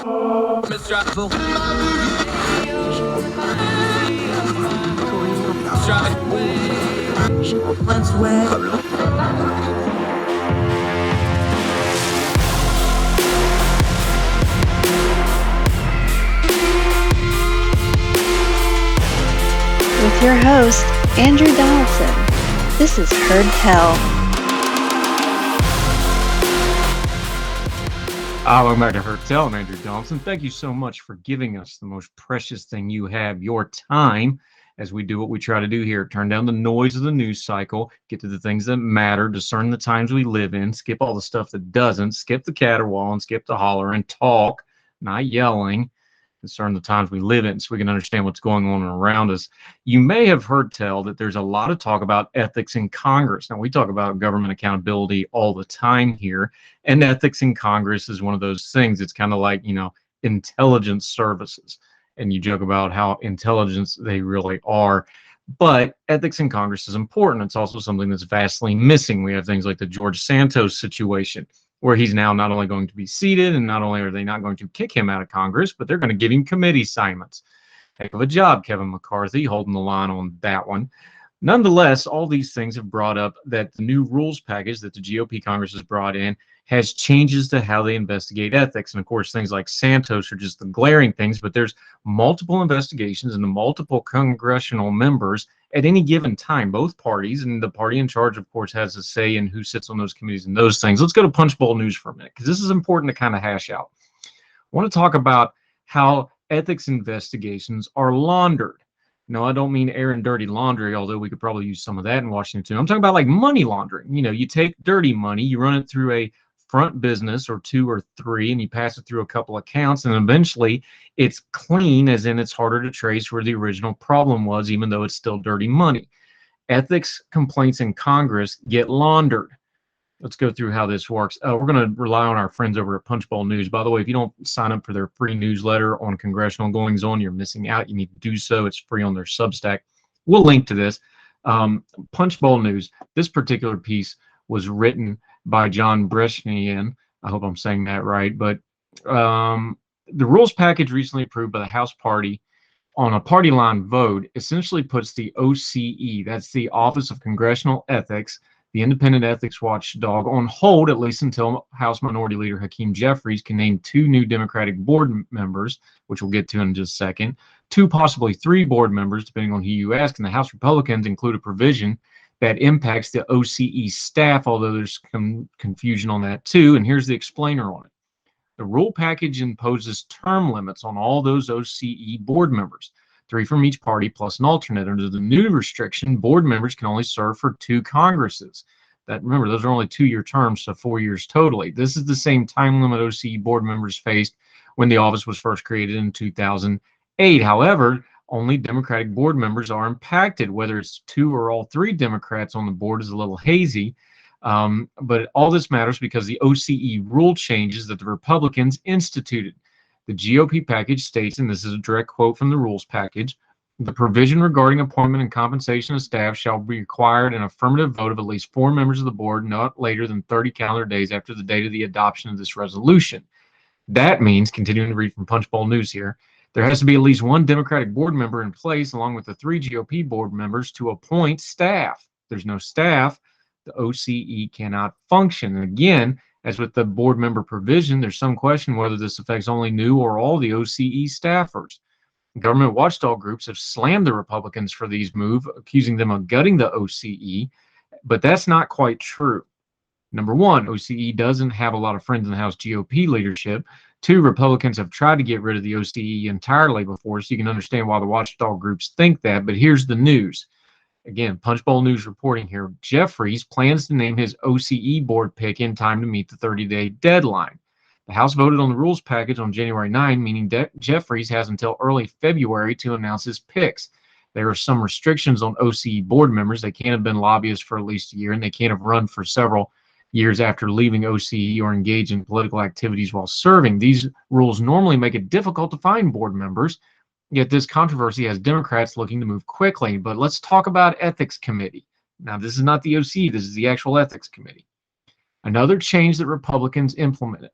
With your host, Andrew Donaldson. This is Heard Tell. Welcome back to Heard Tell. I'm Andrew Donaldson. Thank you so much for giving us the most precious thing you have, your time, as we do what we try to do here. Turn down the noise of the news cycle, get to the things that matter, discern the times we live in, skip all the stuff that doesn't, skip the caterwauling, skip the hollering, talk, not yelling, discern the times we live in so we can understand what's going on around us. You may have heard tell that there's a lot of talk about ethics in Congress. Now, we talk about government accountability all the time here, and ethics in Congress is one of those things. It's kind of like, intelligence services, and you joke about how intelligent they really are. But ethics in Congress is important. It's also something that's vastly missing. We have things like the George Santos situation, where he's now not only going to be seated, and not only are they not going to kick him out of Congress, but they're going to give him committee assignments. Heck of a job, Kevin McCarthy, holding the line on that one. Nonetheless, all these things have brought up that the new rules package that the GOP Congress has brought in has changes to how they investigate ethics. And of course, things like Santos are just the glaring things, but there's multiple investigations into multiple congressional members at any given time, both parties, and the party in charge, of course, has a say in who sits on those committees and those things. Let's go to Punchbowl News for a minute, because this is important to kind of hash out. I want to talk about how ethics investigations are laundered. No, I don't mean air and dirty laundry, although we could probably use some of that in Washington too. I'm talking about like money laundering. You take dirty money, you run it through a front business or two or three, and you pass it through a couple accounts, and eventually it's clean, as in it's harder to trace where the original problem was, even though it's still dirty money. Ethics complaints in Congress get laundered. Let's go through how this works. We're going to rely on our friends over at Punchbowl News. By the way, if you don't sign up for their free newsletter on Congressional Goings On, you're missing out. You need to do so. It's free on their Substack. We'll link to this. Punchbowl News. This particular piece was written by John Bresnian. I hope I'm saying that right. But the rules package recently approved by the House party on a party line vote essentially puts the OCE, that's the Office of Congressional Ethics, the independent ethics watchdog, on hold, at least until House Minority Leader Hakeem Jeffries can name 2 new Democratic board members, which we'll get to in just a second, 2, possibly 3 board members, depending on who you ask. And the House Republicans include a provision that impacts the OCE staff, although there's confusion on that too. And here's the explainer on it. The rule package imposes term limits on all those OCE board members, 3 from each party plus an alternate. Under the new restriction, board members can only serve for 2 Congresses. Remember, those are only 2-year terms, so 4 years totally. This is the same time limit OCE board members faced when the office was first created in 2008. However, only Democratic board members are impacted. Whether it's 2 or all 3 Democrats on the board is a little hazy. But all this matters because the OCE rule changes that the Republicans instituted. The GOP package states, and this is a direct quote from the rules package, the provision regarding appointment and compensation of staff shall be required an affirmative vote of at least 4 members of the board not later than 30 calendar days after the date of the adoption of this resolution. That means, continuing to read from Punchbowl News here, there has to be at least 1 Democratic board member in place along with the 3 GOP board members to appoint staff. If there's no staff, the OCE cannot function. And again, as with the board member provision, there's some question whether this affects only new or all the OCE staffers. Government watchdog groups have slammed the Republicans for these moves, accusing them of gutting the OCE, but that's not quite true. Number one, OCE doesn't have a lot of friends in the House GOP leadership. 2, Republicans have tried to get rid of the OCE entirely before, so you can understand why the watchdog groups think that. But here's the news. Again, Punchbowl News reporting here. Jeffries plans to name his OCE board pick in time to meet the 30-day deadline. The House voted on the rules package on January 9, meaning Jeffries has until early February to announce his picks. There are some restrictions on OCE board members. They can't have been lobbyists for at least a year, and they can't have run for several years after leaving OCE or engage in political activities while serving. These rules normally make it difficult to find board members, yet this controversy has Democrats looking to move quickly. But let's talk about Ethics Committee. Now, this is not the OCE, this is the actual Ethics Committee. Another change that Republicans implemented.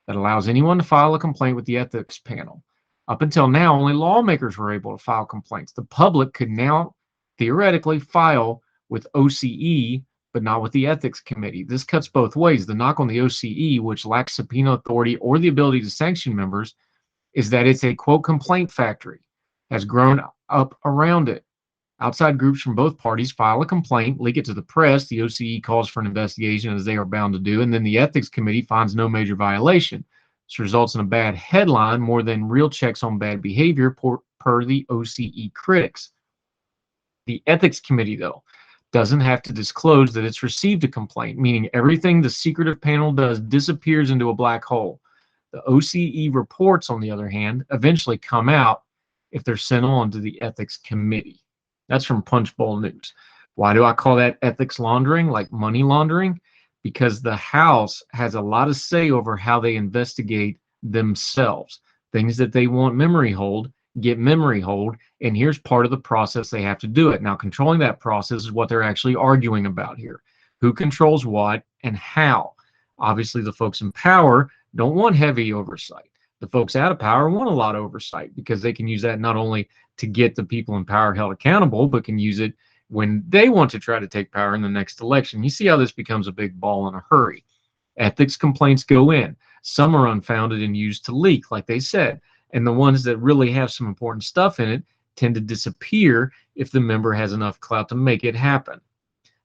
that allows anyone to file a complaint with the ethics panel. Up until now, only lawmakers were able to file complaints. The public could now theoretically file with OCE, but not with the ethics committee. This cuts both ways. The knock on the OCE, which lacks subpoena authority or the ability to sanction members, is that it's a, quote, complaint factory, has grown up around it. Outside groups from both parties file a complaint, leak it to the press. The OCE calls for an investigation, as they are bound to do, and then the ethics committee finds no major violation. This results in a bad headline more than real checks on bad behavior, per the OCE critics. The ethics committee, though, doesn't have to disclose that it's received a complaint, meaning everything the secretive panel does disappears into a black hole. The OCE reports, on the other hand, eventually come out if they're sent on to the ethics committee. That's from Punchbowl News. Why do I call that ethics laundering, like money laundering? Because the House has a lot of say over how they investigate themselves. Things that they want memory hold get memory hold, and here's part of the process they have to do it. Now, controlling that process is what they're actually arguing about here. Who controls what and how? Obviously, the folks in power don't want heavy oversight. The folks out of power want a lot of oversight because they can use that not only to get the people in power held accountable, but can use it when they want to try to take power in the next election. You see how this becomes a big ball in a hurry. Ethics complaints go in. Some are unfounded and used to leak, like they said. And the ones that really have some important stuff in it tend to disappear if the member has enough clout to make it happen.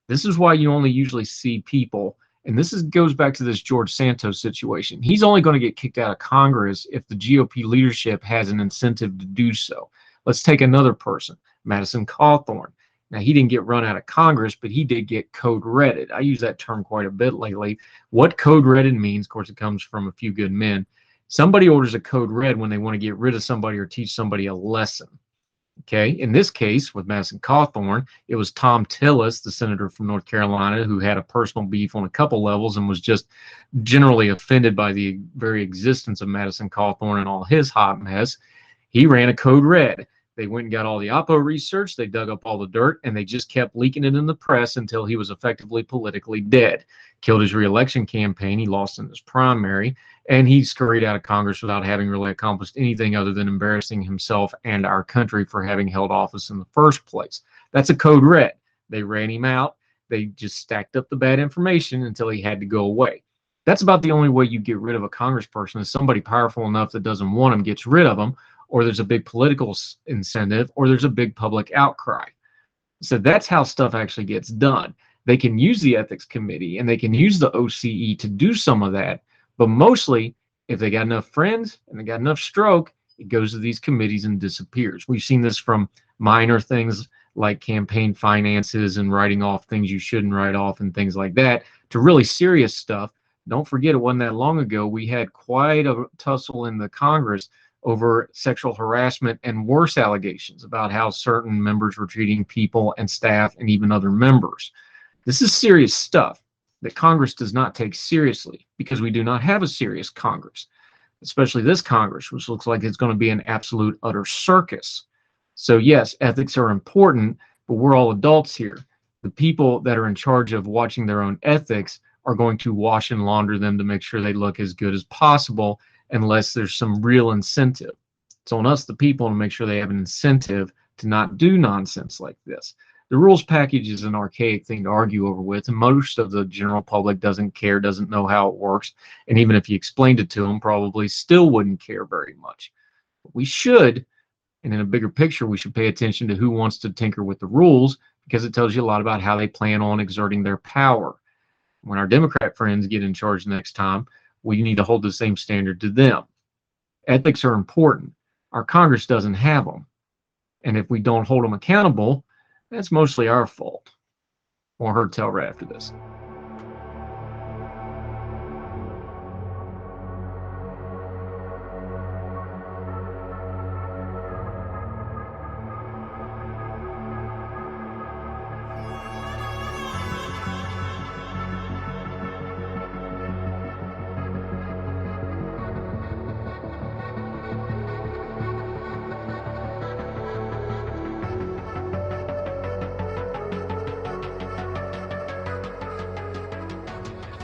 This is why you only usually see people, and goes back to this George Santos situation. He's only going to get kicked out of Congress if the GOP leadership has an incentive to do so. Let's take another person, Madison Cawthorn. Now, he didn't get run out of Congress, but he did get code-redded. I use that term quite a bit lately. What code-redded means, of course, it comes from a few good men. Somebody orders a code red when they want to get rid of somebody or teach somebody a lesson. Okay, in this case, with Madison Cawthorn, it was Tom Tillis, the senator from North Carolina, who had a personal beef on a couple levels and was just generally offended by the very existence of Madison Cawthorn and all his hot mess. He ran a code red. They went and got all the Oppo research, they dug up all the dirt, and they just kept leaking it in the press until he was effectively politically dead. Killed his reelection campaign, he lost in his primary, and he scurried out of Congress without having really accomplished anything other than embarrassing himself and our country for having held office in the first place. That's a code red. They ran him out. They just stacked up the bad information until he had to go away. That's about the only way you get rid of a congressperson, is somebody powerful enough that doesn't want him gets rid of them, or there's a big political incentive, or there's a big public outcry. So that's how stuff actually gets done. They can use the ethics committee and they can use the OCE to do some of that, but mostly, if they got enough friends and they got enough stroke, it goes to these committees and disappears. We've seen this from minor things like campaign finances and writing off things you shouldn't write off and things like that, to really serious stuff. Don't forget, it wasn't that long ago we had quite a tussle in the Congress over sexual harassment and worse allegations about how certain members were treating people and staff and even other members. This is serious stuff that Congress does not take seriously, because we do not have a serious Congress, especially this Congress, which looks like it's going to be an absolute utter circus. So yes, ethics are important, but we're all adults here. The people that are in charge of watching their own ethics are going to wash and launder them to make sure they look as good as possible, unless there's some real incentive. It's on us, the people, to make sure they have an incentive to not do nonsense like this. The rules package is an archaic thing to argue over with, and most of the general public doesn't care, doesn't know how it works, and even if you explained it to them, probably still wouldn't care very much. But we should, and in a bigger picture, we should pay attention to who wants to tinker with the rules, because it tells you a lot about how they plan on exerting their power. When our Democrat friends get in charge next time, we need to hold the same standard to them. Ethics are important. Our Congress doesn't have them. And if we don't hold them accountable, that's mostly our fault. More Heard Tell right after this.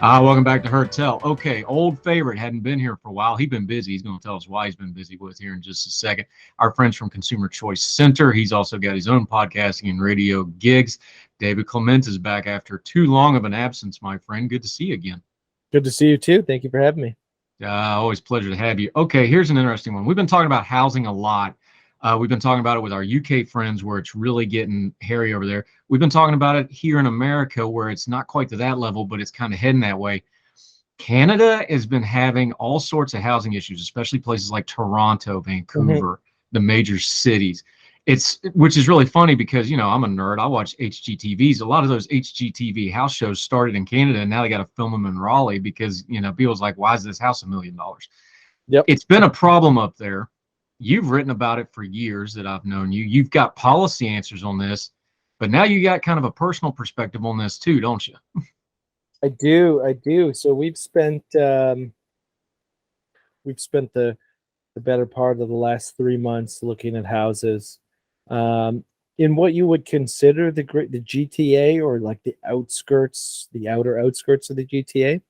Welcome back to Heard Tell. Okay, old favorite, hadn't been here for a while. He's been busy. He's going to tell us why he's been busy with here in just a second. Our friends from Consumer Choice Center. He's also got his own podcasting and radio gigs. David Clement is back after too long of an absence, my friend. Good to see you again. Good to see you too. Thank you for having me. Always a pleasure to have you. Okay, here's an interesting one. We've been talking about housing a lot. We've been talking about it with our UK friends where it's really getting hairy over there. We've been talking about it here in America where it's not quite to that level, but it's kind of heading that way. Canada has been having all sorts of housing issues, especially places like Toronto, Vancouver, the major cities. Which is really funny because, I'm a nerd. I watch HGTVs. A lot of those HGTV house shows started in Canada, and now they got to film them in Raleigh because, people's like, why is this house $1 million? Yep. It's been a problem up there. You've written about it for years that I've known you. You've got policy answers on this, but now you got kind of a personal perspective on this too, don't you? I do. So we've spent the better part of the last 3 months looking at houses in what you would consider the GTA, or like the outer outskirts of the GTA.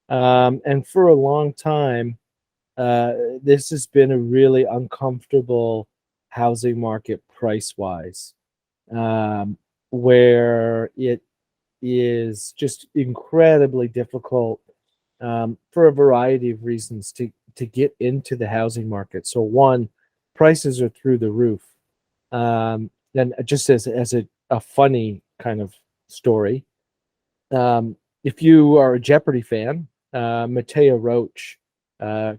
And for a long time, this has been a really uncomfortable housing market price-wise, where it is just incredibly difficult for a variety of reasons to get into the housing market. So one, prices are through the roof. And just as a funny kind of story, if you are a Jeopardy fan, Mattea Roach,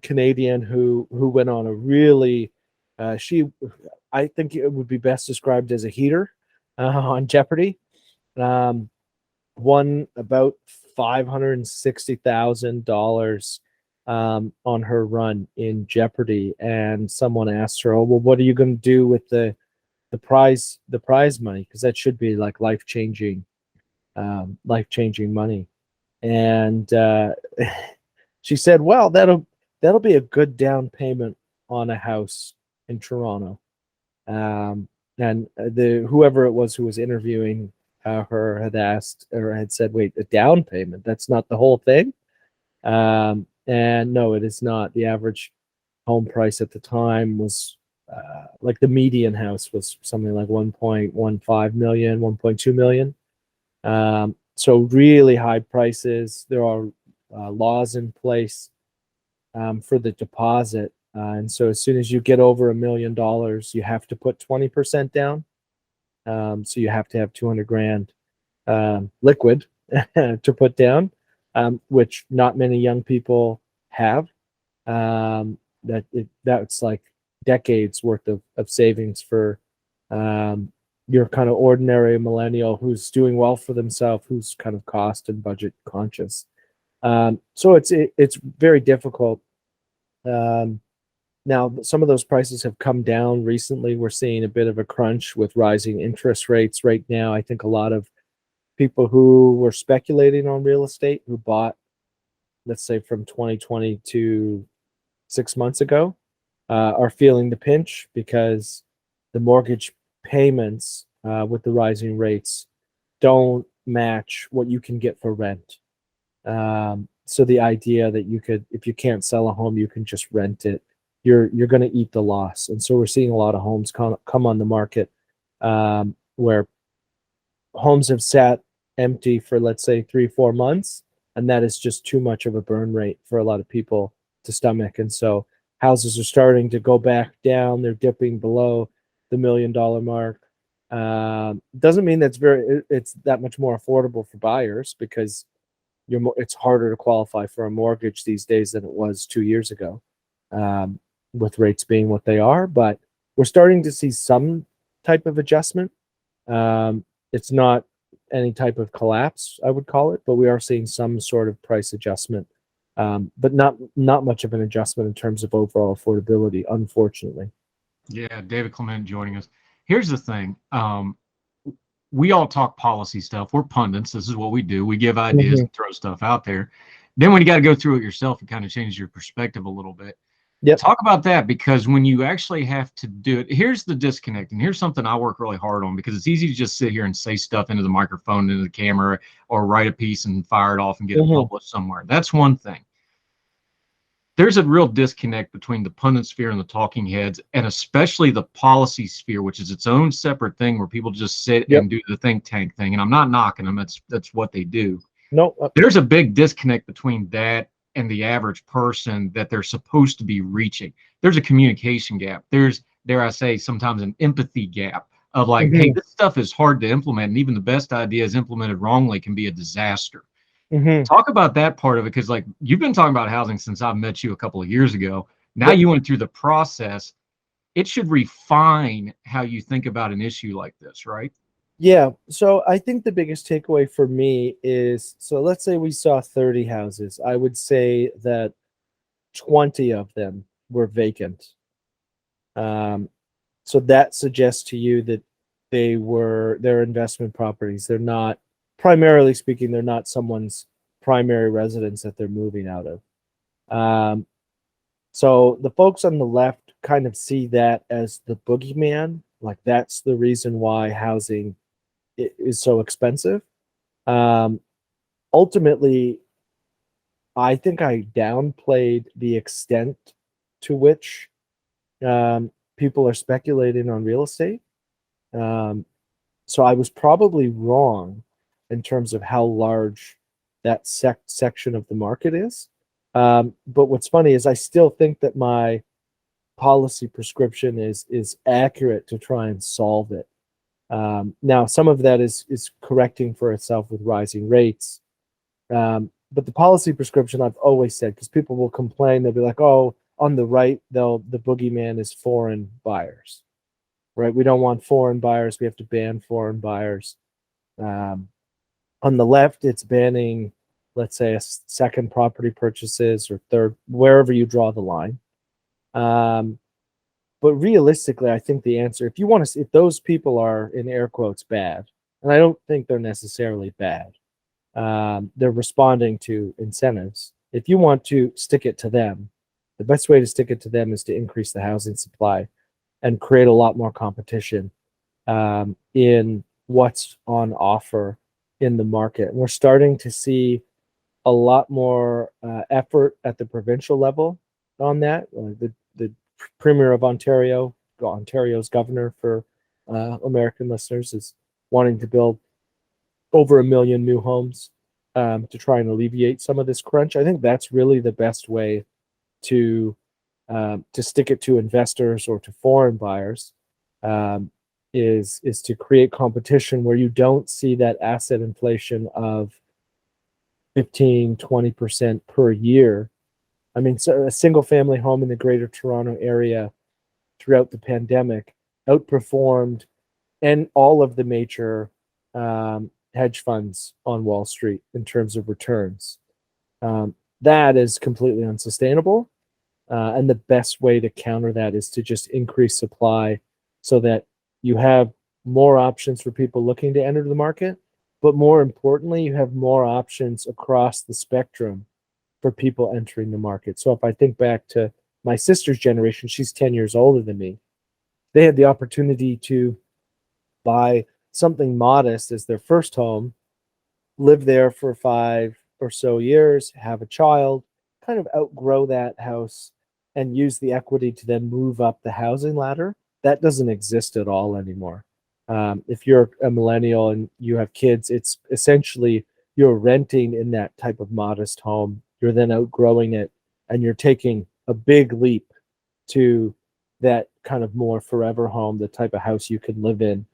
Canadian who went on a really, I think it would be best described as a heater on Jeopardy, won about $560,000 on her run in Jeopardy. And someone asked her, "Oh, well, what are you going to do with the prize money? Because that should be like life-changing money." And she said, "Well, that'll be a good down payment on a house in Toronto." And whoever it was who was interviewing her had asked, or had said, "Wait, a down payment? That's not the whole thing?" And no, it is not. The average home price at the time was like the median house was something like 1.15 million, 1.2 million. So really high prices. There are laws in place for the deposit. And so as soon as you get over $1 million, you have to put 20% down. So you have to have 200 grand liquid to put down, which not many young people have. That's like decades worth of savings for your kind of ordinary millennial who's doing well for themselves, who's kind of cost and budget conscious. So it's very difficult. Now, some of those prices have come down recently. We're seeing a bit of a crunch with rising interest rates right now. I think a lot of people who were speculating on real estate, who bought, let's say, from 2020 to 6 months ago, are feeling the pinch because the mortgage payments with the rising rates don't match what you can get for rent. So the idea that you could, if you can't sell a home, you can just rent it, you're going to eat the loss. And so we're seeing a lot of homes come on the market where homes have sat empty for, let's say, 3-4 months, and that is just too much of a burn rate for a lot of people to stomach. And so houses are starting to go back down. They're dipping below the $1 million mark. Doesn't mean it's that much more affordable for buyers, because it's harder to qualify for a mortgage these days than it was 2 years ago, with rates being what they are. But we're starting to see some type of adjustment. It's not any type of collapse, I would call it, but we are seeing some sort of price adjustment, but not much of an adjustment in terms of overall affordability, unfortunately. Yeah, David Clement joining us. Here's the thing. We all talk policy stuff. We're pundits. This is what we do. We give ideas and throw stuff out there. Then when you got to go through it yourself, it kind of changes your perspective a little bit. Yep. Talk about that, because when you actually have to do it, here's the disconnect, and here's something I work really hard on, because it's easy to just sit here and say stuff into the microphone, into the camera, or write a piece and fire it off and get it published somewhere. That's one thing. There's a real disconnect between the pundit sphere and the talking heads, and especially the policy sphere, which is its own separate thing where people just sit and do the think tank thing. And I'm not knocking them. That's what they do. No, There's a big disconnect between that and the average person that they're supposed to be reaching. There's a communication gap. There's, dare I say, sometimes an empathy gap of like, hey, this stuff is hard to implement, and even the best ideas implemented wrongly can be a disaster. Talk about that part of it, because like you've been talking about housing since I met you a couple of years ago. Now you went through the process. It should refine how you think about an issue like this, right? Yeah. So I think the biggest takeaway for me is, so let's say we saw 30 houses. I would say that 20 of them were vacant. So that suggests to you that they're investment properties. They're not, primarily speaking, they're not someone's primary residence that they're moving out of. So the folks on the left kind of see that as the boogeyman, like that's the reason why housing is so expensive. Ultimately, I think I downplayed the extent to which people are speculating on real estate. So I was probably wrong in terms of how large that section of the market is. But what's funny is I still think that my policy prescription is accurate to try and solve it. Now, some of that is correcting for itself with rising rates. But the policy prescription, I've always said, because people will complain, they'll be like, oh, on the right, the boogeyman is foreign buyers, right? We don't want foreign buyers. We have to ban foreign buyers. On the left, it's banning, let's say, a second property purchases or third, wherever you draw the line. But realistically, I think the answer, if you want to see if those people are in air quotes bad, and I don't think they're necessarily bad, they're responding to incentives. If you want to stick it to them, the best way to stick it to them is to increase the housing supply and create a lot more competition in what's on offer in the market. And we're starting to see a lot more effort at the provincial level on that. The Premier of Ontario, Ontario's governor for American listeners, is wanting to build over 1 million new homes to try and alleviate some of this crunch. I think that's really the best way to stick it to investors or to foreign buyers, is to create competition where you don't see that asset inflation of 15-20% per year. I mean, so a single family home in the greater Toronto area throughout the pandemic outperformed and all of the major hedge funds on Wall Street in terms of returns. That is completely unsustainable. And the best way to counter that is to just increase supply so that you have more options for people looking to enter the market. But more importantly, you have more options across the spectrum for people entering the market. So if I think back to my sister's generation, she's 10 years older than me. They had the opportunity to buy something modest as their first home, live there for 5 or so years, have a child, kind of outgrow that house, and use the equity to then move up the housing ladder. That doesn't exist at all anymore. If you're a millennial and you have kids, it's essentially you're renting in that type of modest home. You're then outgrowing it, and you're taking a big leap to that kind of more forever home, the type of house you can live in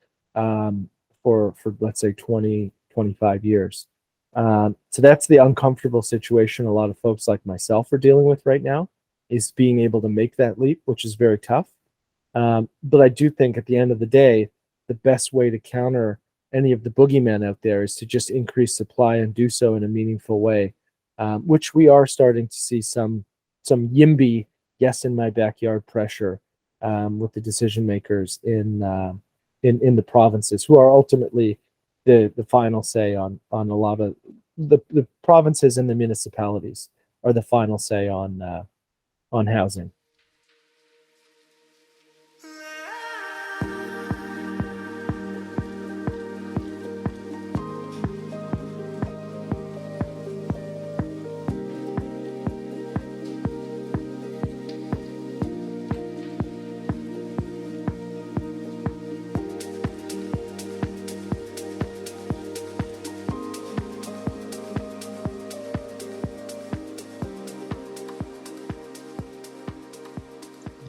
for let's say 20, 25 years. So that's the uncomfortable situation a lot of folks like myself are dealing with right now, is being able to make that leap, which is very tough. But I do think at the end of the day, the best way to counter any of the boogeymen out there is to just increase supply and do so in a meaningful way, which we are starting to see some YIMBY, yes in my backyard pressure with the decision makers in the provinces, who are ultimately the final say on a lot of the provinces, and the municipalities are the final say on housing.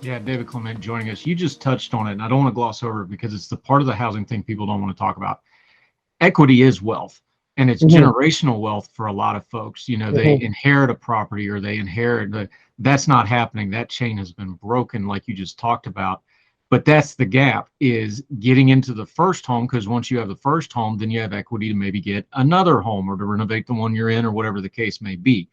Yeah, David Clement joining us. You just touched on it, and I don't want to gloss over it because it's the part of the housing thing people don't want to talk about. Equity is wealth, and it's Mhm. generational wealth for a lot of folks. You know, they Mhm. inherit a property or they inherit that's not happening. That chain has been broken, like you just talked about. But that's the gap, is getting into the first home, because once you have the first home, then you have equity to maybe get another home or to renovate the one you're in or whatever the case may be.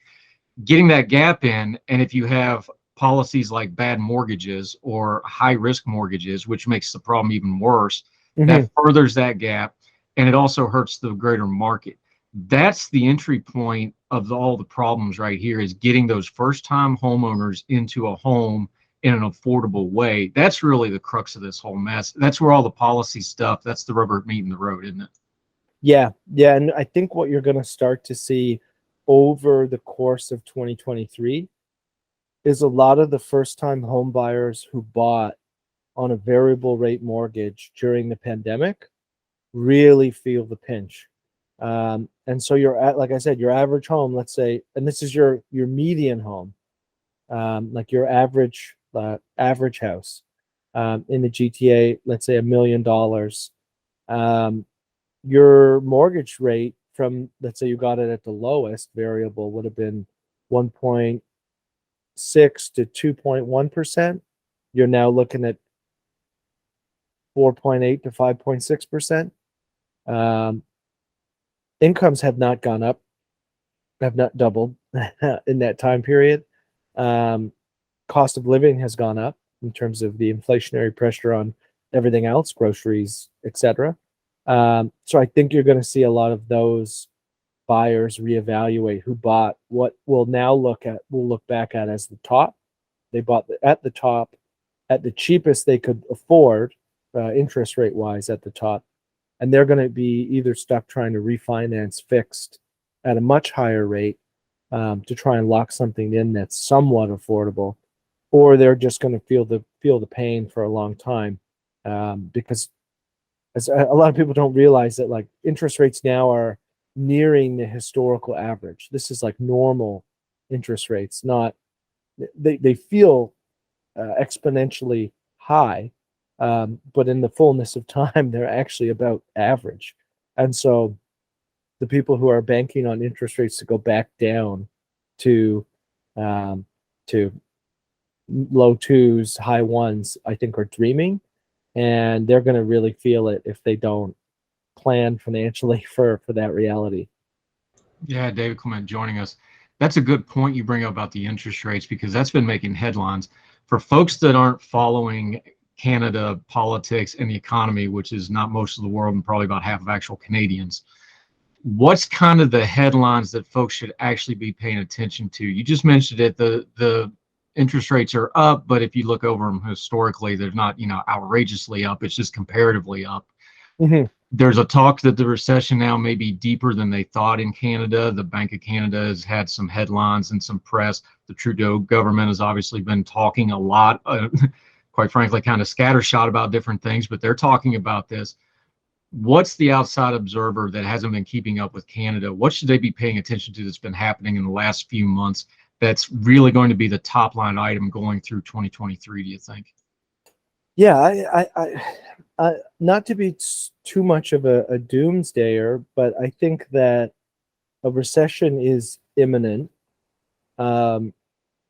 Getting that gap in, and if you have policies like bad mortgages or high risk mortgages, which makes the problem even worse, that Mhm. furthers that gap, and it also hurts the greater market. That's the entry point of all the problems right here, is getting those first time homeowners into a home in an affordable way. That's really the crux of this whole mess. That's where all the policy stuff, that's the rubber meeting the road, isn't it? Yeah, yeah, and I think what you're going to start to see over the course of 2023 is a lot of the first-time home buyers who bought on a variable rate mortgage during the pandemic really feel the pinch. And so you're at, like I said, your average home, let's say, and this is your median home, like your average house in the GTA, let's say $1 million. Um, your mortgage rate from, let's say you got it at the lowest variable, would have been 1.6 to 2.1%. You're now looking at 4.8 to 5.6%. Um, Incomes have not gone up, have not doubled in that time period. Um, Cost of living has gone up in terms of the inflationary pressure on everything else, groceries, etc. So I think you're going to see a lot of those buyers reevaluate who bought what we'll look back at as the top. They bought at the top at the cheapest they could afford, interest rate wise at the top, and they're going to be either stuck trying to refinance fixed at a much higher rate, to try and lock something in that's somewhat affordable, or they're just going to feel the pain for a long time, because as a lot of people don't realize that, like, interest rates now are nearing the historical average. This is like normal interest rates, not they feel exponentially high, but in the fullness of time, they're actually about average. And so the people who are banking on interest rates to go back down to um, to low twos, high ones, I think are dreaming, and they're going to really feel it if they don't plan financially for that reality. Yeah, David Clement joining us. That's a good point you bring up about the interest rates, because that's been making headlines. For folks that aren't following Canada politics and the economy, which is not most of the world and probably about half of actual Canadians, what's kind of the headlines that folks should actually be paying attention to? You just mentioned it, the interest rates are up, but if you look over them historically, they're not, outrageously up. It's just comparatively up. Mm-hmm. There's a talk that the recession now may be deeper than they thought in Canada. The Bank of Canada has had some headlines and some press. The Trudeau government has obviously been talking a lot, quite frankly, kind of scattershot about different things, but they're talking about this. What's the outside observer that hasn't been keeping up with Canada? What should they be paying attention to that's been happening in the last few months that's really going to be the top line item going through 2023, do you think? Yeah, not to be too much of a doomsdayer, but I think that a recession is imminent. Um,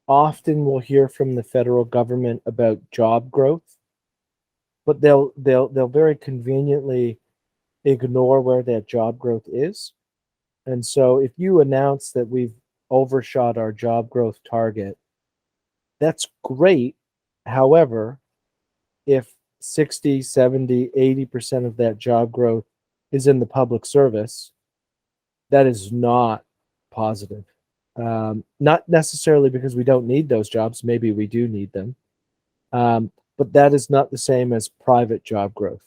Often we'll hear from the federal government about job growth, but they'll very conveniently ignore where that job growth is. And so if you announce that we've overshot our job growth target, that's great. However, if 60, 70, 80% of that job growth is in the public service, that is not positive. Not necessarily because we don't need those jobs, maybe we do need them. But that is not the same as private job growth,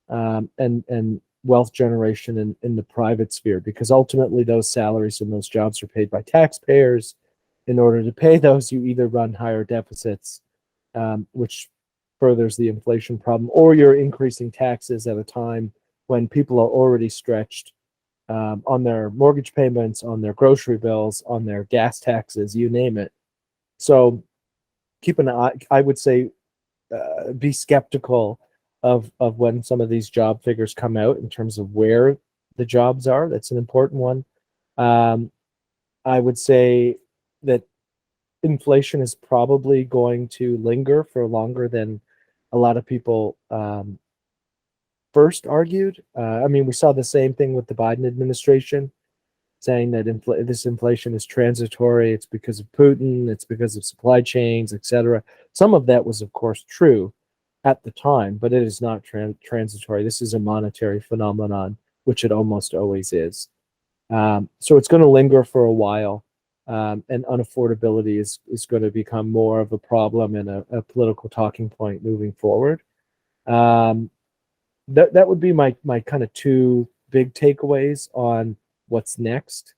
and wealth generation in the private sphere, because ultimately those salaries and those jobs are paid by taxpayers. In order to pay those, you either run higher deficits, which furthers the inflation problem, or you're increasing taxes at a time when people are already stretched, on their mortgage payments, on their grocery bills, on their gas taxes, you name it. So keep an eye. I would say be skeptical of when some of these job figures come out in terms of where the jobs are. That's an important one. I would say that inflation is probably going to linger for longer than a lot of people first argued. I mean, we saw the same thing with the Biden administration, saying that this inflation is transitory. It's because of Putin. It's because of supply chains, etc. Some of that was, of course, true at the time, but it is not transitory. This is a monetary phenomenon, which it almost always is. So it's going to linger for a while, and unaffordability is going to become more of a problem and a political talking point moving forward. That would be my kind of two big takeaways on what's next.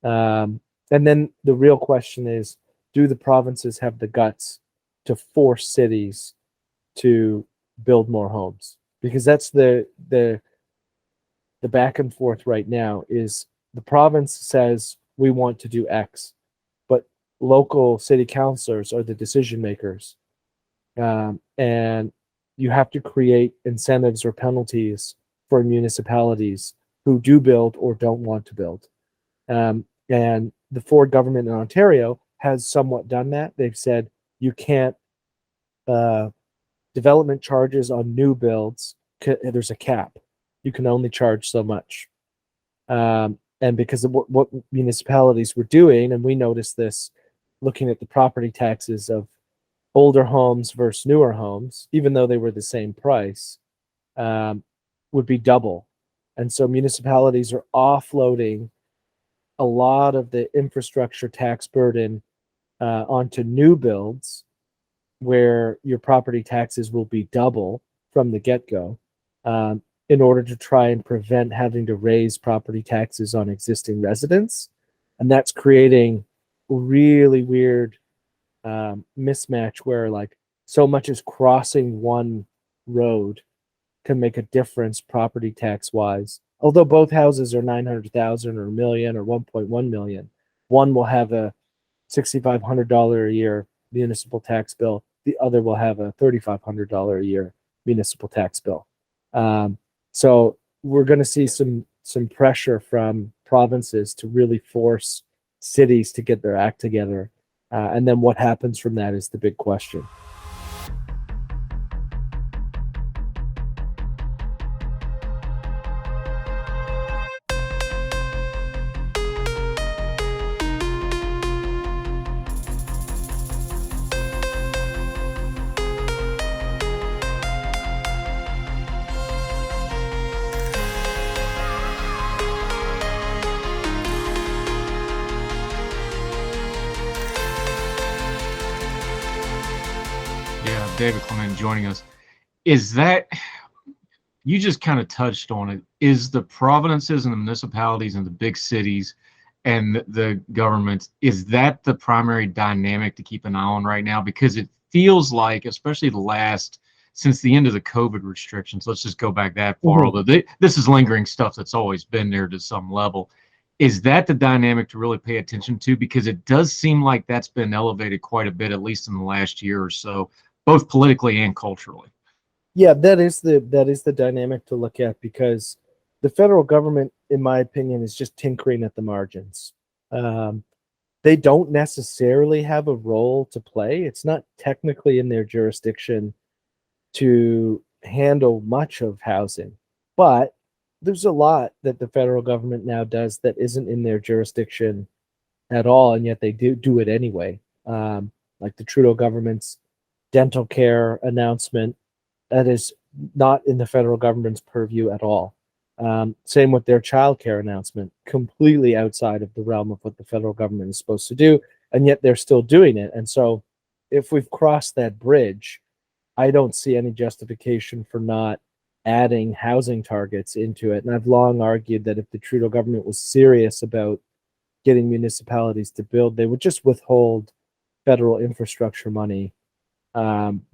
And then the real question is, do the provinces have the guts to force cities to build more homes? Because that's the back and forth right now. Is the province says we want to do X, but local city councilors are the decision makers, and you have to create incentives or penalties for municipalities who do build or don't want to build. And the Ford government in Ontario has somewhat done that. They've said you can't development charges on new builds. There's a cap. You can only charge so much. And because of what municipalities were doing, and we noticed this looking at the property taxes of older homes versus newer homes, even though they were the same price, would be double. And so municipalities are offloading a lot of the infrastructure tax burden onto new builds, where your property taxes will be double from the get-go, in order to try and prevent having to raise property taxes on existing residents. And that's creating really weird mismatch where like so much as crossing one road can make a difference property tax wise. Although both houses are 900,000 or a million or 1.1 million, one will have a $6,500 a year municipal tax bill. The other will have a $3,500 a year municipal tax bill. So we're going to see some pressure from provinces to really force cities to get their act together. And then what happens from that is the big question. David Clement joining us. Is that, you just kind of touched on it, is the provinces and the municipalities and the big cities and the governments, is that the primary dynamic to keep an eye on right now? Because it feels like, especially since the end of the COVID restrictions, let's just go back that far, although this is lingering stuff that's always been there to some level. Is that the dynamic to really pay attention to? Because it does seem like that's been elevated quite a bit, at least in the last year or so, both politically and culturally. Yeah, that is the dynamic to look at, because the federal government, in my opinion, is just tinkering at the margins. They don't necessarily have a role to play. It's not technically in their jurisdiction to handle much of housing, but there's a lot that the federal government now does that isn't in their jurisdiction at all, and yet they do it anyway. Like the Trudeau government's dental care announcement, that is not in the federal government's purview at all. Same with their childcare announcement, completely outside of the realm of what the federal government is supposed to do, and yet they're still doing it. And so if we've crossed that bridge, I don't see any justification for not adding housing targets into it. And I've long argued that if the Trudeau government was serious about getting municipalities to build, they would just withhold federal infrastructure money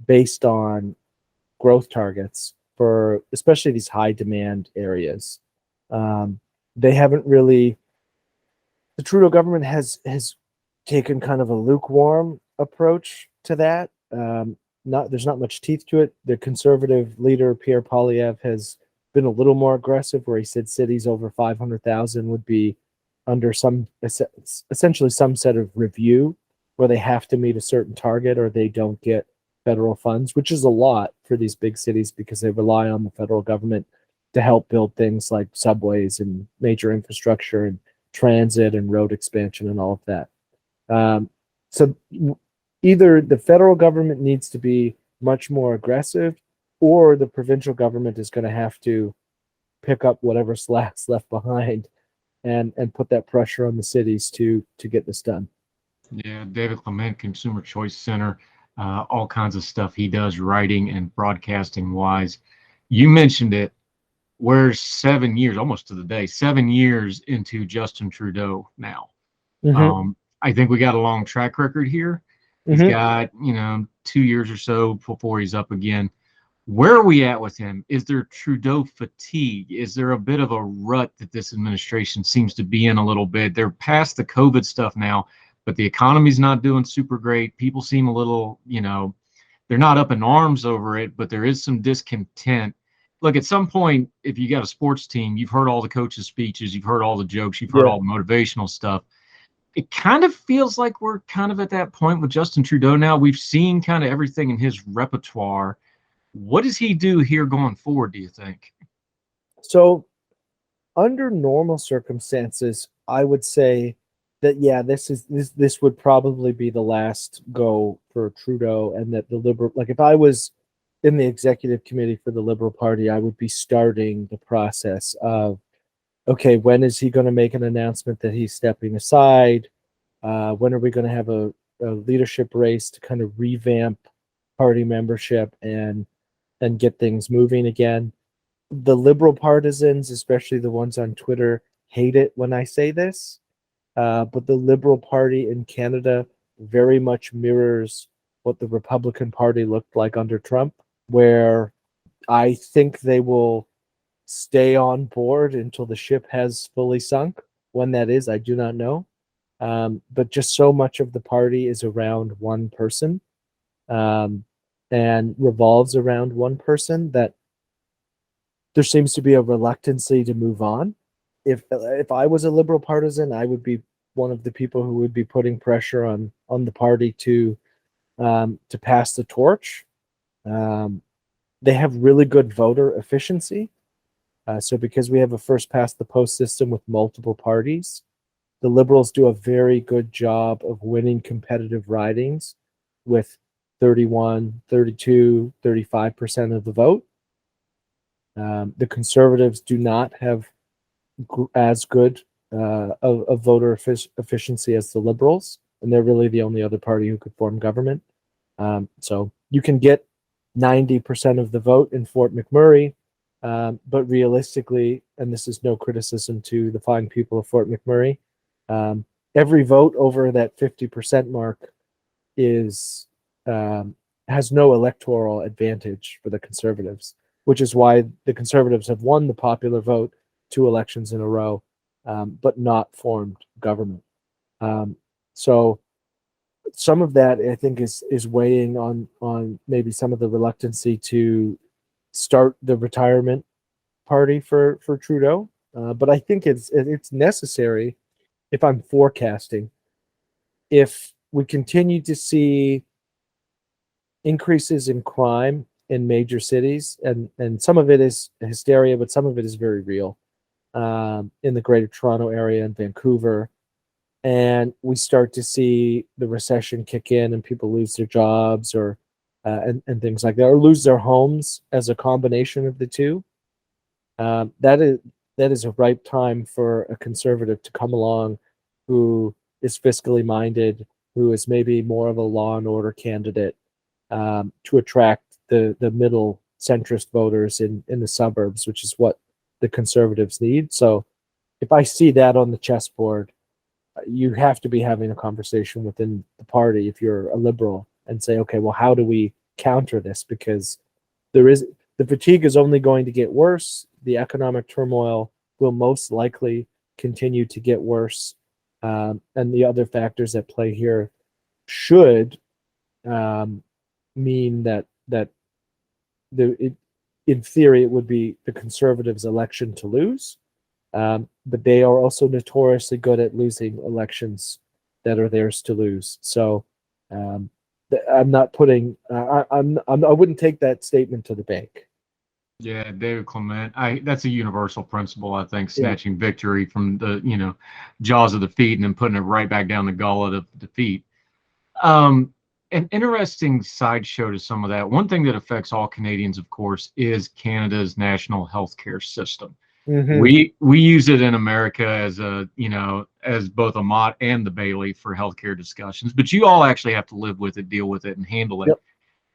based on growth targets for especially these high demand areas. They haven't really, the Trudeau government has taken kind of a lukewarm approach to that. There's not much teeth to it. The conservative leader Pierre Poilievre has been a little more aggressive, where he said cities over 500,000 would be under essentially some set of review, where they have to meet a certain target or they don't get federal funds, which is a lot for these big cities because they rely on the federal government to help build things like subways and major infrastructure and transit and road expansion and all of that. So either the federal government needs to be much more aggressive, or the provincial government is going to have to pick up whatever slack's left behind and put that pressure on the cities to get this done. Yeah, David Clement, Consumer Choice Center, all kinds of stuff he does, writing and broadcasting wise. You mentioned it. We're 7 years, almost to the day, 7 years into Justin Trudeau now. Mm-hmm. I think we got a long track record here. He's got, 2 years or so before he's up again. Where are we at with him? Is there Trudeau fatigue? Is there a bit of a rut that this administration seems to be in a little bit? They're past the COVID stuff now, but the economy's not doing super great. People seem a little, they're not up in arms over it, but there is some discontent. Look, at some point, if you got a sports team, you've heard all the coaches' speeches, you've heard all the jokes, you've heard all the motivational stuff. It kind of feels like we're kind of at that point with Justin Trudeau now. We've seen kind of everything in his repertoire. What does he do here going forward, do you think? So under normal circumstances, I would say that, this would probably be the last go for Trudeau, and that the Liberal, like if I was in the executive committee for the Liberal Party, I would be starting the process of, okay, when is he going to make an announcement that he's stepping aside? When are we going to have a leadership race to kind of revamp party membership and get things moving again? The Liberal partisans, especially the ones on Twitter, hate it when I say this, but the Liberal Party in Canada very much mirrors what the Republican Party looked like under Trump, where I think they will stay on board until the ship has fully sunk. When that is, I do not know. But just so much of the party is around one person, and revolves around one person, that there seems to be a reluctancy to move on. If I was a Liberal partisan, I would be one of the people who would be putting pressure on the party to pass the torch. They have really good voter efficiency. So because we have a first past the post system with multiple parties, the Liberals do a very good job of winning competitive ridings with 31, 32, 35% of the vote. The Conservatives do not have as good of voter efficiency as the Liberals, and they're really the only other party who could form government. So you can get 90% of the vote in Fort McMurray, but realistically, and this is no criticism to the fine people of Fort McMurray, every vote over that 50% mark has no electoral advantage for the Conservatives, which is why the Conservatives have won the popular vote 2 elections in a row, but not formed government. So some of that, I think, is weighing on maybe some of the reluctancy to start the retirement party for Trudeau. But I think it's necessary. If I'm forecasting, if we continue to see increases in crime in major cities, and some of it is hysteria, but some of it is very real, in the Greater Toronto area and Vancouver, and we start to see the recession kick in and people lose their jobs or and things like that, or lose their homes as a combination of the two, that is a ripe time for a Conservative to come along who is fiscally minded, who is maybe more of a law and order candidate, to attract the middle centrist voters in the suburbs, which is what the Conservatives need. So if I see that on the chessboard, you have to be having a conversation within the party if you're a Liberal and say, okay, well, how do we counter this? Because the fatigue is only going to get worse. The economic turmoil will most likely continue to get worse. And the other factors at play here should mean that in theory it would be the Conservatives' election to lose, but they are also notoriously good at losing elections that are theirs to lose. So I'm not putting I wouldn't take that statement to the bank. Yeah, David Clement. That's a universal principle, I think, Yeah. snatching victory from the, jaws of defeat and then putting it right back down the gullet of defeat. An interesting sideshow to some of that. One thing that affects all Canadians, of course, is Canada's national healthcare system. Mm-hmm. We use it in America as as both a mott and the Bailey for healthcare discussions, but you all actually have to live with it, deal with it, and handle it. Yep.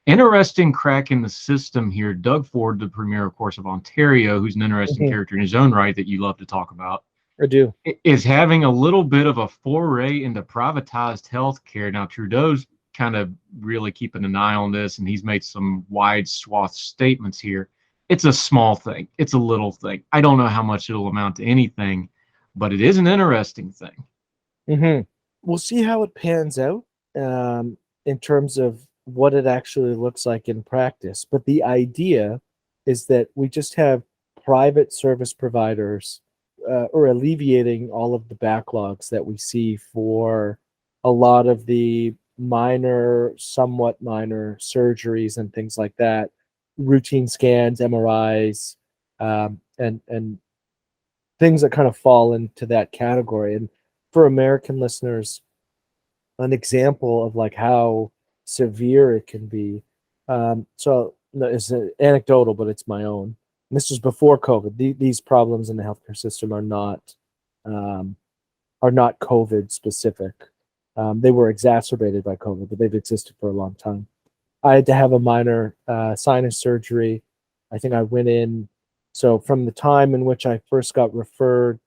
Interesting crack in the system here. Doug Ford, the Premier, of course, of Ontario, who's an interesting character in his own right that you love to talk about, I do. is having a little bit of a foray into privatized healthcare. Now, Trudeau's kind of really keeping an eye on this, and he's made some wide swath statements here. It's a small thing. It's a little thing. I don't know how much it'll amount to anything, but it is an interesting thing. Mm-hmm. We'll see how it pans out in terms of what it actually looks like in practice. But the idea is that we just have private service providers or alleviating all of the backlogs that we see for a lot of the somewhat minor surgeries and things like that, routine scans, MRIs, and things that kind of fall into that category. And for American listeners, an example of like how severe it can be. So it's anecdotal, but it's my own. And this was before COVID. These problems in the healthcare system are not COVID specific. They were exacerbated by COVID, but they've existed for a long time. I had to have a minor sinus surgery. I think I went in. So from the time in which I first got referred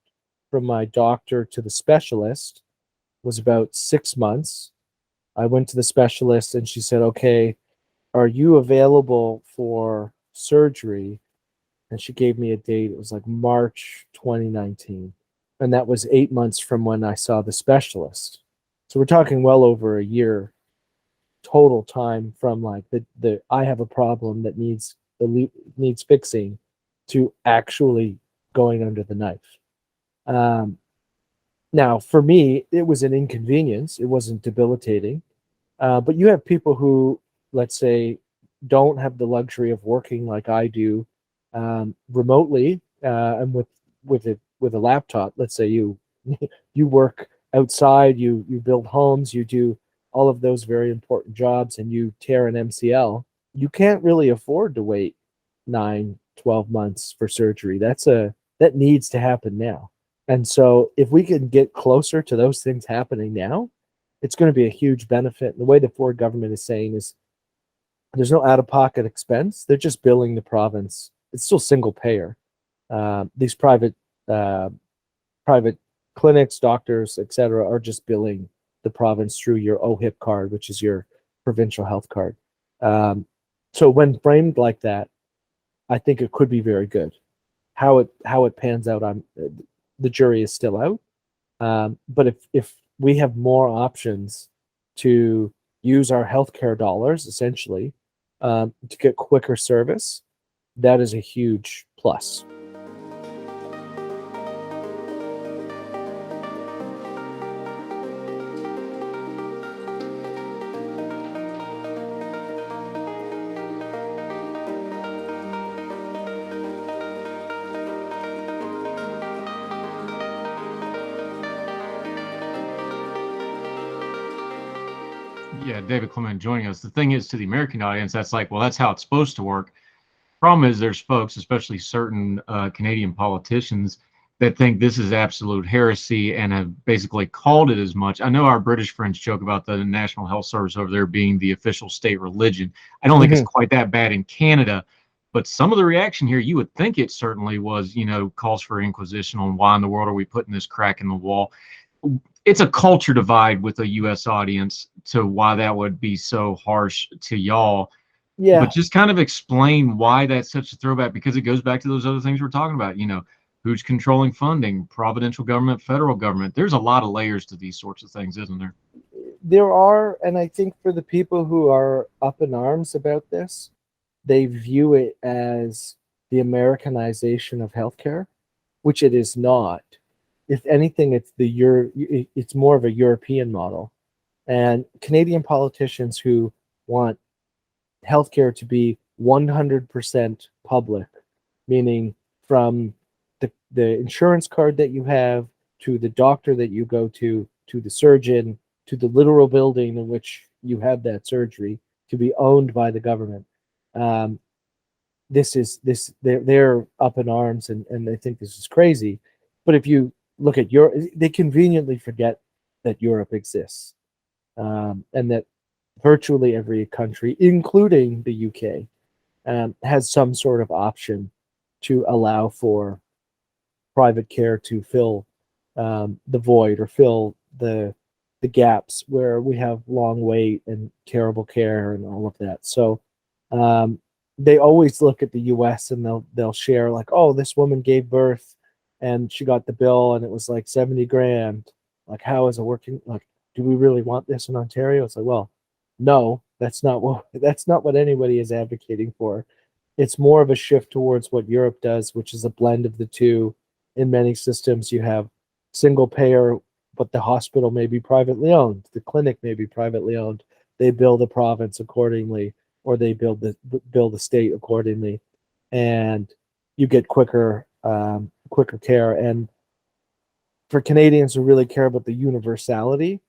from my doctor to the specialist was about 6 months. I went to the specialist and she said, okay, are you available for surgery? And she gave me a date. It was like March 2019. And that was 8 months from when I saw the specialist. So we're talking well over a year total time from like the I have a problem that needs fixing to actually going under the knife. Now, for me, it was an inconvenience. It wasn't debilitating. But you have people who, let's say, don't have the luxury of working like I do remotely and with a laptop. Let's say you work outside, you build homes, you do all of those very important jobs, and you tear an MCL. You can't really afford to wait 9-12 months for surgery. That needs to happen now. And so if we can get closer to those things happening now, it's going to be a huge benefit. And the way the Ford government is saying is there's no out-of-pocket expense. They're just billing the province. It's still single payer. These private clinics, doctors, etc., are just billing the province through your OHIP card, which is your provincial health card. So when framed like that, I think it could be very good. How it pans out, the jury is still out. But if we have more options to use our healthcare dollars, essentially, to get quicker service, that is a huge plus. Yeah, David Clement joining us. The thing is, to the American audience, that's like, well, that's how it's supposed to work. Problem is, there's folks, especially certain Canadian politicians, that think this is absolute heresy and have basically called it as much. I know our British friends joke about the National Health Service over there being the official state religion. I don't think it's quite that bad in Canada, but some of the reaction here, you would think it certainly was, calls for inquisition on why in the world are we putting this crack in the wall. It's a culture divide with a U.S. audience to why that would be so harsh to y'all. Yeah. But just kind of explain why that's such a throwback, because it goes back to those other things we're talking about, who's controlling funding, provincial government, federal government. There's a lot of layers to these sorts of things, isn't there? there are, and I think for the people who are up in arms about this, they view it as the Americanization of healthcare, which it is not. If anything, it's more of a European model. And Canadian politicians who want healthcare to be 100% public, meaning from the insurance card that you have to the doctor that you go to the surgeon, to the literal building in which you have that surgery, to be owned by the government. They're up in arms and they think this is crazy. But if you look at Europe, they conveniently forget that Europe exists, and that virtually every country, including the UK, has some sort of option to allow for private care to fill the void or fill the gaps where we have long wait and terrible care and all of that. So they always look at the US and they'll share like, oh, this woman gave birth and she got the bill and it was like 70 grand. Like, how is it working? Like, do we really want this in Ontario? It's like, well, no, that's not what anybody is advocating for. It's more of a shift towards what Europe does, which is a blend of the two. In many systems, you have single payer, but the hospital may be privately owned. The clinic may be privately owned. They bill the province accordingly, or they bill the state accordingly, and you get quicker care. And for Canadians who really care about the universality,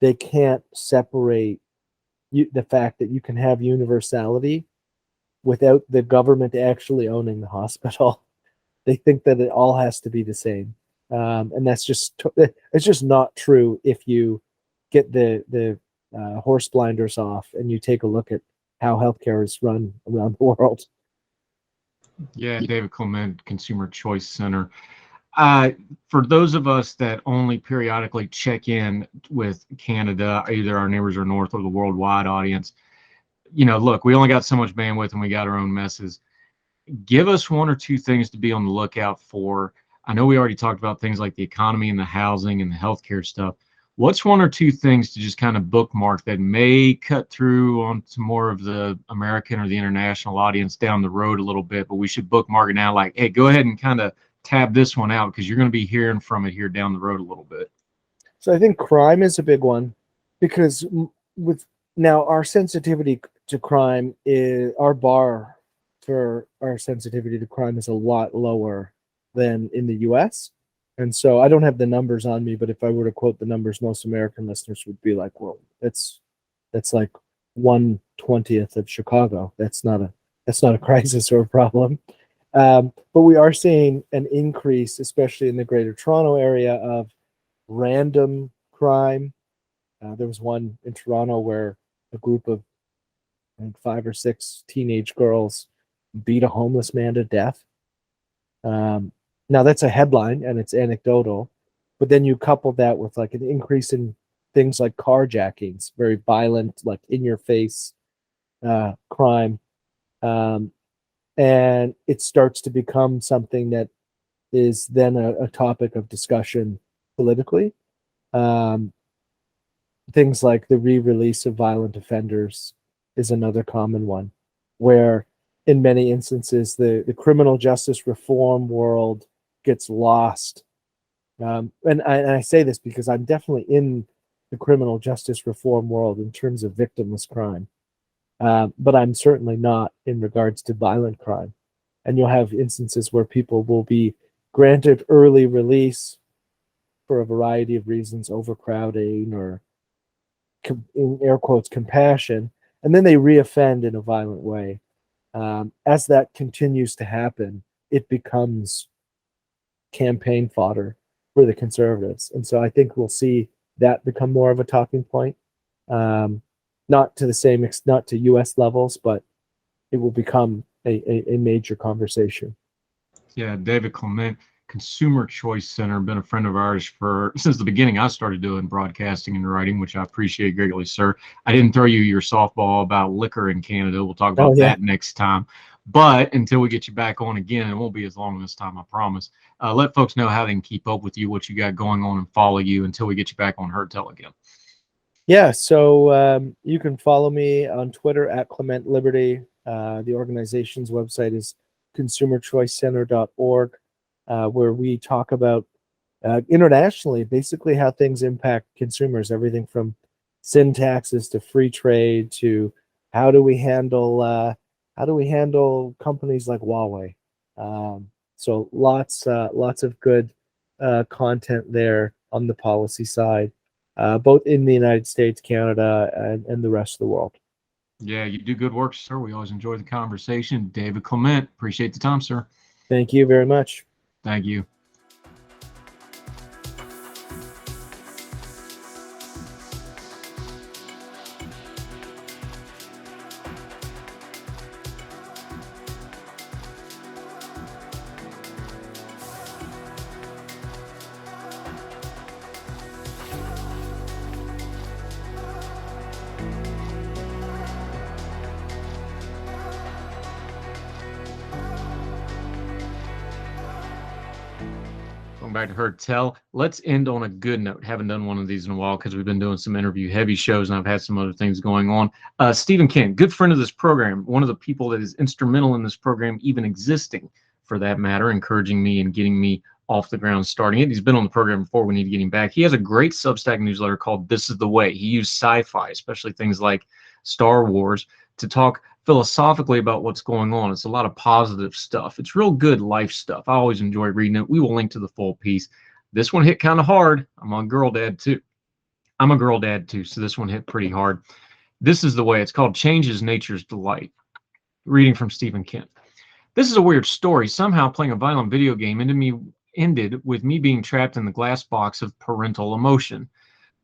they can't separate the fact that you can have universality without the government actually owning the hospital. They think that it all has to be the same, and it's just not true. If you get the horse blinders off and you take a look at how healthcare is run around the world. Yeah, David Clement, Consumer Choice Center. For those of us that only periodically check in with Canada, either our neighbors or north or the worldwide audience, look, we only got so much bandwidth and we got our own messes. Give us one or two things to be on the lookout for. I know we already talked about things like the economy and the housing and the healthcare stuff. What's one or two things to just kind of bookmark that may cut through onto more of the American or the international audience down the road a little bit, but we should bookmark it now, like, hey, go ahead and kind of tab this one out because you're going to be hearing from it here down the road a little bit. So I think crime is a big one, because with now our sensitivity to crime is, our bar for our sensitivity to crime is a lot lower than in the US. And so I don't have the numbers on me, but if I were to quote the numbers, most American listeners would be like, well, that's like 1/20th of Chicago. That's not a crisis or a problem. But we are seeing an increase, especially in the Greater Toronto area, of random crime. There was one in Toronto where a group of, I think, 5 or 6 teenage girls beat a homeless man to death. Now that's a headline and it's anecdotal, but then you couple that with like an increase in things like carjackings, very violent, like in your face crime. And it starts to become something that is then a topic of discussion politically. Things like the re-release of violent offenders is another common one, where in many instances the criminal justice reform world gets lost. And I say this because I'm definitely in the criminal justice reform world in terms of victimless crime. But I'm certainly not in regards to violent crime. And you'll have instances where people will be granted early release for a variety of reasons, overcrowding or, in air quotes, compassion, and then they reoffend in a violent way. As that continues to happen, it becomes campaign fodder for the Conservatives. And so I think we'll see that become more of a talking point. Not to the same extent, not to US levels, but it will become a major conversation. Yeah, David Clement, Consumer Choice Center, been a friend of ours since the beginning. I started doing broadcasting and writing, which I appreciate greatly, sir. I didn't throw you your softball about liquor in Canada. We'll talk about that next time. But until we get you back on again, it won't be as long this time, I promise. Let folks know how they can keep up with you, what you got going on, and follow you until we get you back on Heard Tell again. Yeah, so you can follow me on Twitter at Clement Liberty. The organization's website is consumerchoicecenter.org, where we talk about internationally, basically how things impact consumers, everything from sin taxes to free trade to how do we handle companies like Huawei. So lots of good content there on the policy side, both in the United States, Canada, and the rest of the world. Yeah, you do good work, sir. We always enjoy the conversation. David Clement, appreciate the time, sir. Thank you very much. Thank you. Back to Heard Tell. Let's end on a good note. Haven't done one of these in a while because we've been doing some interview heavy shows and I've had some other things going on. Stephen Kent, good friend of this program, one of the people that is instrumental in this program even existing, for that matter, encouraging me and getting me off the ground starting it. He's been on the program before. We need to get him back. He has a great Substack newsletter called This Is the Way. He used sci-fi, especially things like Star Wars, to talk philosophically about what's going on. It's a lot of positive stuff. It's real good life stuff. I always enjoy reading it. We will link to the full piece. This one hit kind of hard. I'm a girl dad too, so this one hit pretty hard. This is the way. It's called Change is Nature's Delight. Reading from Stephen Kent. This is a weird story. Somehow playing a violent video game ended with me being trapped in the glass box of parental emotion.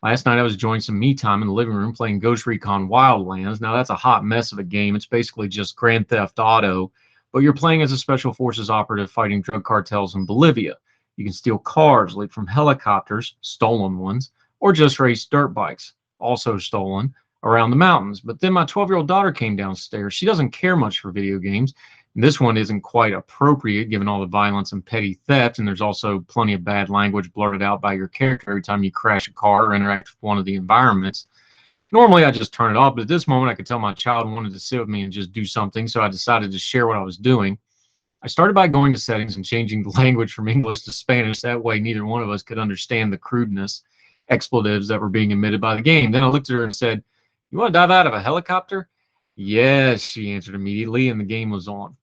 Last night I was enjoying some me time in the living room playing Ghost Recon Wildlands. Now that's a hot mess of a game. It's basically just Grand Theft Auto, but you're playing as a special forces operative fighting drug cartels in Bolivia. You can steal cars, leap from helicopters, stolen ones, or just race dirt bikes, also stolen, around the mountains. But then my 12-year-old daughter came downstairs. She doesn't care much for video games. And this one isn't quite appropriate given all the violence and petty theft, and there's also plenty of bad language blurted out by your character every time you crash a car or interact with one of the environments. Normally I just turn it off, but at this moment I could tell my child wanted to sit with me and just do something, so I decided to share what I was doing. I started by going to settings and changing the language from English to Spanish. That way neither one of us could understand the crudeness, expletives that were being emitted by the game. Then I looked at her and said, "You want to dive out of a helicopter?" "Yes," she answered immediately, and the game was on.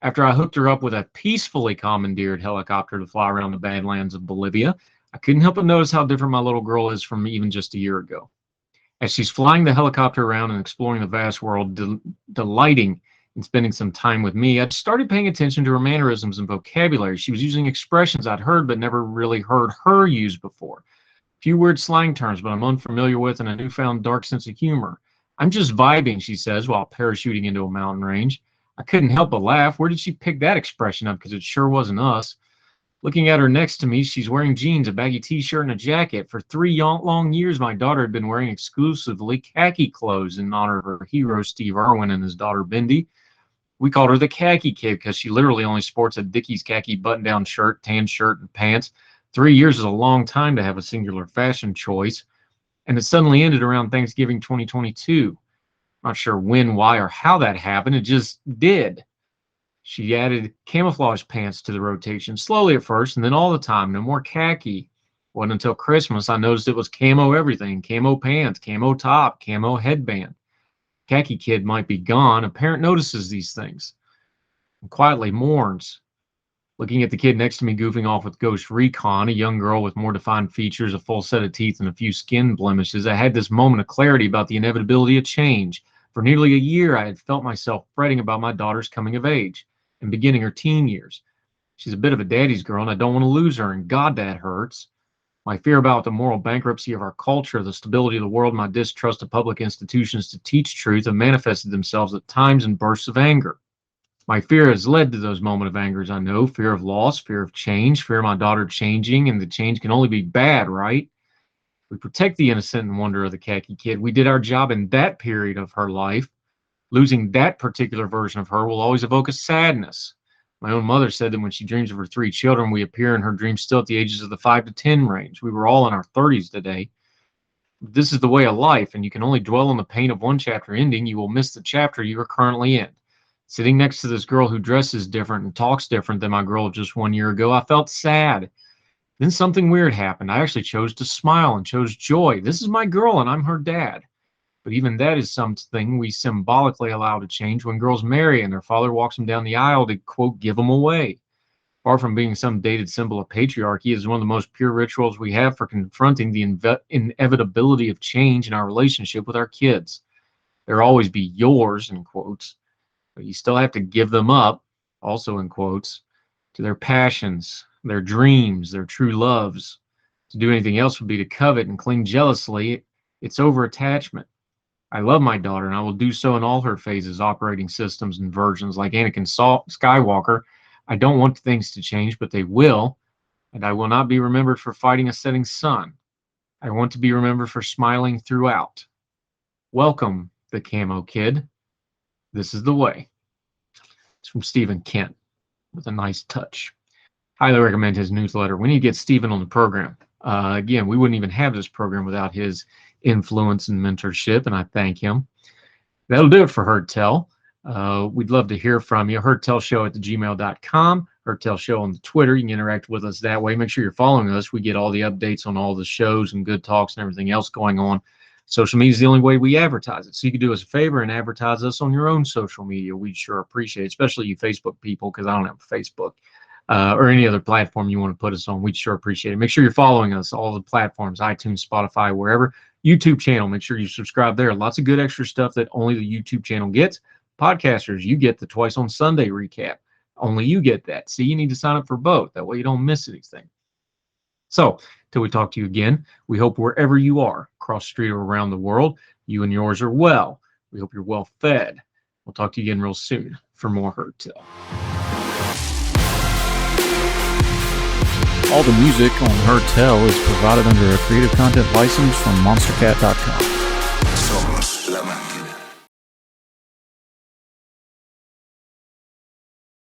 After I hooked her up with a peacefully commandeered helicopter to fly around the badlands of Bolivia, I couldn't help but notice how different my little girl is from even just a year ago. As she's flying the helicopter around and exploring the vast world, delighting in spending some time with me, I started paying attention to her mannerisms and vocabulary. She was using expressions I'd heard but never really heard her use before. A few weird slang terms, but I'm unfamiliar with, and a newfound dark sense of humor. "I'm just vibing," she says, while parachuting into a mountain range. I couldn't help but laugh. Where did she pick that expression up? Because it sure wasn't us. Looking at her next to me, she's wearing jeans, a baggy t-shirt, and a jacket. For 3 long years, my daughter had been wearing exclusively khaki clothes in honor of her hero, Steve Irwin, and his daughter, Bindi. We called her the khaki kid because she literally only sports a Dickies khaki button-down shirt, tan shirt, and pants. 3 years is a long time to have a singular fashion choice. And it suddenly ended around Thanksgiving 2022. Not sure when, why, or how that happened. It just did. She added camouflage pants to the rotation, slowly at first, and then all the time. No more khaki. Wasn't until Christmas I noticed it was camo everything. Camo pants, camo top, camo headband. Khaki kid might be gone. A parent notices these things and quietly mourns. Looking at the kid next to me goofing off with Ghost Recon, a young girl with more defined features, a full set of teeth, and a few skin blemishes, I had this moment of clarity about the inevitability of change. For nearly a year, I had felt myself fretting about my daughter's coming of age and beginning her teen years. She's a bit of a daddy's girl, and I don't want to lose her, and God, that hurts. My fear about the moral bankruptcy of our culture, the stability of the world, my distrust of public institutions to teach truth have manifested themselves at times in bursts of anger. My fear has led to those moments of anger, as I know, fear of loss, fear of change, fear of my daughter changing, and the change can only be bad, right? We protect the innocent and wonder of the khaki kid. We did our job in that period of her life. Losing that particular version of her will always evoke a sadness. My own mother said that when she dreams of her 3 children, we appear in her dreams still at the ages of the 5 to 10 range. We were all in our 30s today. This is the way of life, and you can only dwell on the pain of one chapter ending. You will miss the chapter you are currently in. Sitting next to this girl who dresses different and talks different than my girl just 1 year ago, I felt sad. Then something weird happened. I actually chose to smile and chose joy. This is my girl, and I'm her dad. But even that is something we symbolically allow to change when girls marry and their father walks them down the aisle to, quote, give them away. Far from being some dated symbol of patriarchy, it is one of the most pure rituals we have for confronting the inevitability of change in our relationship with our kids. They'll always be yours, in quotes, but you still have to give them up, also in quotes, to their passions, their dreams, their true loves. To do anything else would be to covet and cling jealously. It's over-attachment. I love my daughter, and I will do so in all her phases, operating systems, and versions. Like Anakin Skywalker, I don't want things to change, but they will, and I will not be remembered for fighting a setting sun. I want to be remembered for smiling throughout. Welcome, the Camo Kid. This is the way. It's from Stephen Kent with a nice touch. Highly recommend his newsletter. We need to get Stephen on the program. Again, we wouldn't even have this program without his influence and mentorship, and I thank him. That'll do it for Heard Tell. We'd love to hear from you. heardtellshow@gmail.com. Heard Tell Show on the Twitter. You can interact with us that way. Make sure you're following us. We get all the updates on all the shows and good talks and everything else going on. Social media is the only way we advertise it. So you can do us a favor and advertise us on your own social media. We'd sure appreciate it, especially you Facebook people, because I don't have Facebook. Or any other platform you want to put us on, we'd sure appreciate it. Make sure you're following us, all the platforms, iTunes, Spotify, wherever. YouTube channel, make sure you subscribe there. Lots of good extra stuff that only the YouTube channel gets. Podcasters, you get the Twice on Sunday recap. Only you get that. See, you need to sign up for both. That way you don't miss anything. So, till we talk to you again, we hope wherever you are, across the street or around the world, you and yours are well. We hope you're well fed. We'll talk to you again real soon for more Heard Tell. All the music on Heard Tell is provided under a Creative Content license from monstercat.com.